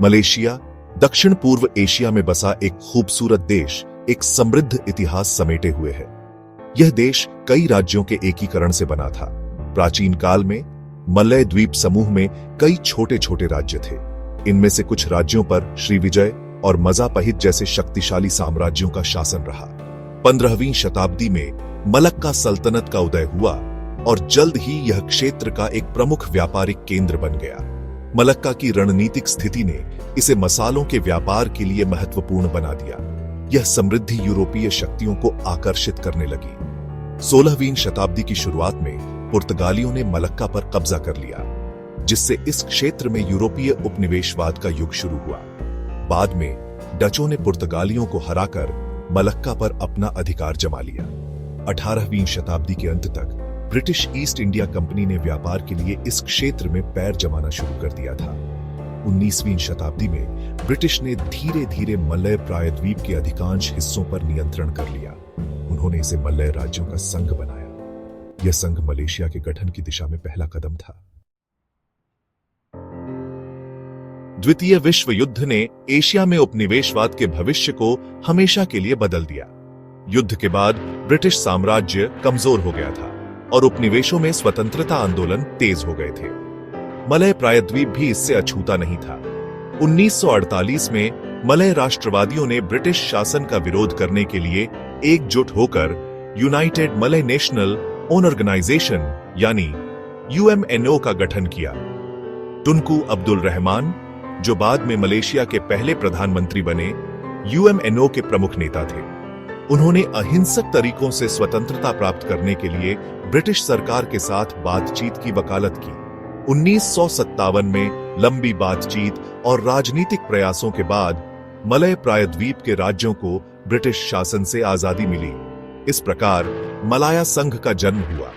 Malaysia दक्षिण पूर्व Asia में बसा एक खूबसूरत देश, एक समृद्ध इतिहास समेटे हुए है। यह देश कई राज्यों के एकीकरण से बना था। प्राचीन काल में मलय द्वीप समूह में कई छोटे छोटे राज्य थे। इनमें से कुछ राज्यों पर श्रीविजय और मजापहित जैसे शक्तिशाली साम्राज्यों का शासन रहा। 15वीं शताब्दी में मलक्का सल्तनत का उदय हुआ और जल्द ही यह क्षेत्र का एक प्रमुख व्यापारिक केंद्र बन गया। मलक्का की रणनीतिक स्थिति ने इसे मसालों के व्यापार के लिए महत्वपूर्ण बना दिया। यह समृद्धि यूरोपीय शक्तियों को आकर्षित करने लगी। 16वीं शताब्दी की शुरुआत में पुर्तगालियों ने मलक्का पर कब्जा कर लिया, जिससे इस क्षेत्र में यूरोपीय उपनिवेशवाद का युग शुरू हुआ। बाद में डचों ने पुर्तगालियों को हराकर मलक्का पर अपना अधिकार जमा लिया। 18वीं शताब्दी के अंत तक ब्रिटिश ईस्ट इंडिया कंपनी ने व्यापार के लिए इस क्षेत्र में पैर जमाना शुरू कर दिया था। 19वीं शताब्दी में ब्रिटिश ने धीरे धीरे मलय प्रायद्वीप के अधिकांश हिस्सों पर नियंत्रण कर लिया। उन्होंने इसे मलय राज्यों का संघ बनाया। यह संघ मलेशिया के गठन की दिशा में पहला कदम था। द्वितीय विश्व युद्ध ने एशिया में उपनिवेशवाद के भविष्य को हमेशा के लिए बदल दिया। युद्ध के बाद ब्रिटिश साम्राज्य कमजोर हो गया था और उपनिवेशों में स्वतंत्रता आंदोलन तेज हो गए थे। मलय प्रायद्वीप भी इससे अछूता नहीं था। 1948 में मलय राष्ट्रवादियों ने ब्रिटिश शासन का विरोध करने के लिए एकजुट होकर यूनाइटेड मलय नेशनल ऑर्गेनाइजेशन यानी UMNO का गठन किया। टुनकू अब्दुल रहमान, जो बाद में मलेशिया के पहले प्रधानमंत्री बने, UMNO के प्रमुख नेता थे। उन्होंने अहिंसक तरीकों से स्वतंत्रता प्राप्त करने के लिए ब्रिटिश सरकार के साथ बातचीत की वकालत की। 1957 में लंबी बातचीत और राजनीतिक प्रयासों के बाद मलय प्रायद्वीप के राज्यों को ब्रिटिश शासन से आजादी मिली। इस प्रकार मलाया संघ का जन्म हुआ,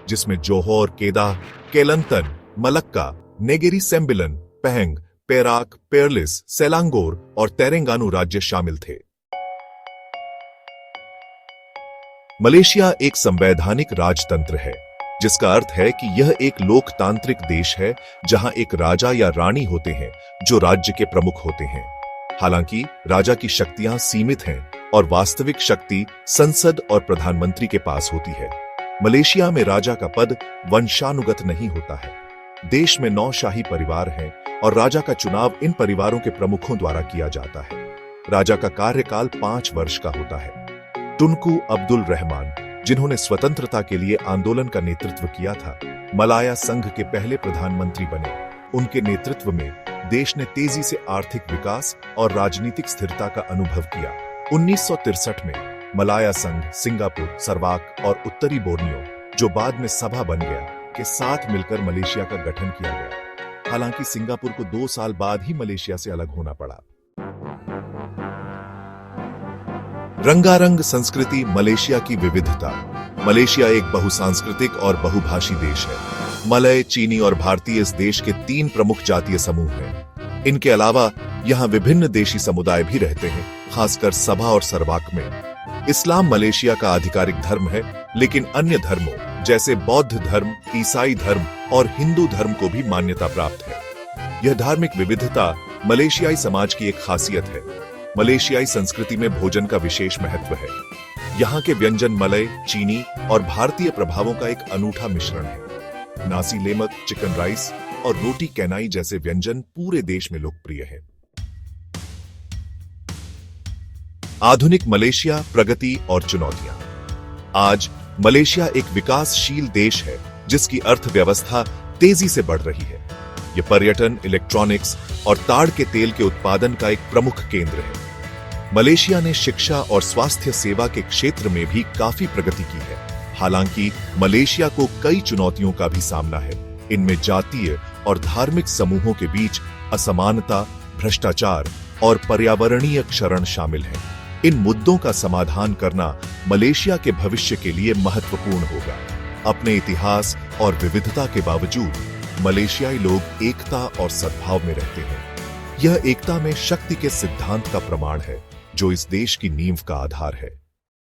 जिसमें Johor, Kedah, Kelantan, Malacca, Negeri Sembilan, Pahang, Perak, Perlis, Selangor और तेरेंगानु राज्य शामिल थे। मलेशिया एक संवैधानिक राजतंत्र है, जिसका अर्थ है कि यह एक लोकतांत्रिक देश है जहां एक राजा या रानी होते हैं जो राज्य के प्रमुख होते हैं। हालांकि राजा की शक्तियां सीमित हैं और वास्तविक शक्ति संसद और प्रधानमंत्री के पास होती है। मलेशिया में राजा का पद वंशानुगत नहीं होता है। देश में 9 शाही परिवार हैं और राजा का चुनाव इन परिवारों के प्रमुखों द्वारा किया जाता है। राजा का कार्यकाल 5 वर्ष का होता है। टुनकू अब्दुल रहमान, जिन्होंने स्वतंत्रता के लिए आंदोलन का नेतृत्व किया था, मलाया संघ के पहले प्रधानमंत्री बने। उनके नेतृत्व में देश ने तेजी से आर्थिक विकास और राजनीतिक स्थिरता का अनुभव किया। 1963 में मलाया संघ सिंगापुर, सरवाक और उत्तरी बोर्नियो, जो बाद में सबा बन गया, के साथ मिलकर मलेशिया का गठन किया गया। हालांकि सिंगापुर को 2 साल बाद ही मलेशिया से अलग होना पड़ा। रंगारंग संस्कृति मलेशिया की विविधता। मलेशिया एक बहुसांस्कृतिक और बहुभाषी देश है। मलय, चीनी और भारतीय इस देश के 3 प्रमुख जातीय समूह हैं। इनके अलावा यहाँ विभिन्न देशी समुदाय भी रहते हैं, खासकर सबा और सरवाक में। इस्लाम मलेशिया का आधिकारिक धर्म है, लेकिन अन्य धर्मों जैसे बौद्ध धर्म, ईसाई धर्म और हिंदू धर्म को भी मान्यता प्राप्त है। यह धार्मिक विविधता मलेशियाई समाज की एक खासियत है। मलेशियाई संस्कृति में भोजन का विशेष महत्व है। यहाँ के व्यंजन मलय, चीनी और भारतीय प्रभावों का एक अनूठा मिश्रण है। नासी लेमक, चिकन राइस और रोटी कैनाई जैसे व्यंजन पूरे देश में लोकप्रिय है। आधुनिक मलेशिया, प्रगति और चुनौतियां। आज मलेशिया एक विकासशील देश है, जिसकी अर्थव्यवस्था तेजी से बढ़ रही है। यह पर्यटन, इलेक्ट्रॉनिक्स और ताड़ के तेल के उत्पादन का एक प्रमुख केंद्र है। मलेशिया ने शिक्षा और स्वास्थ्य सेवा के क्षेत्र में भी काफी प्रगति की है। हालांकि मलेशिया को कई चुनौतियों का भी सामना है। इनमें जातीय और धार्मिक समूहों के बीच असमानता, भ्रष्टाचार और पर्यावरणीय क्षरण शामिल हैं। इन मुद्दों का समाधान करना मलेशिया के भविष्य के लिए महत्वपूर्ण होगा। अपने इतिहास और विविधता के बावजूद मलेशियाई लोग एकता और सद्भाव में रहते हैं। यह एकता में शक्ति के सिद्धांत का प्रमाण है, जो इस देश की नींव का आधार है।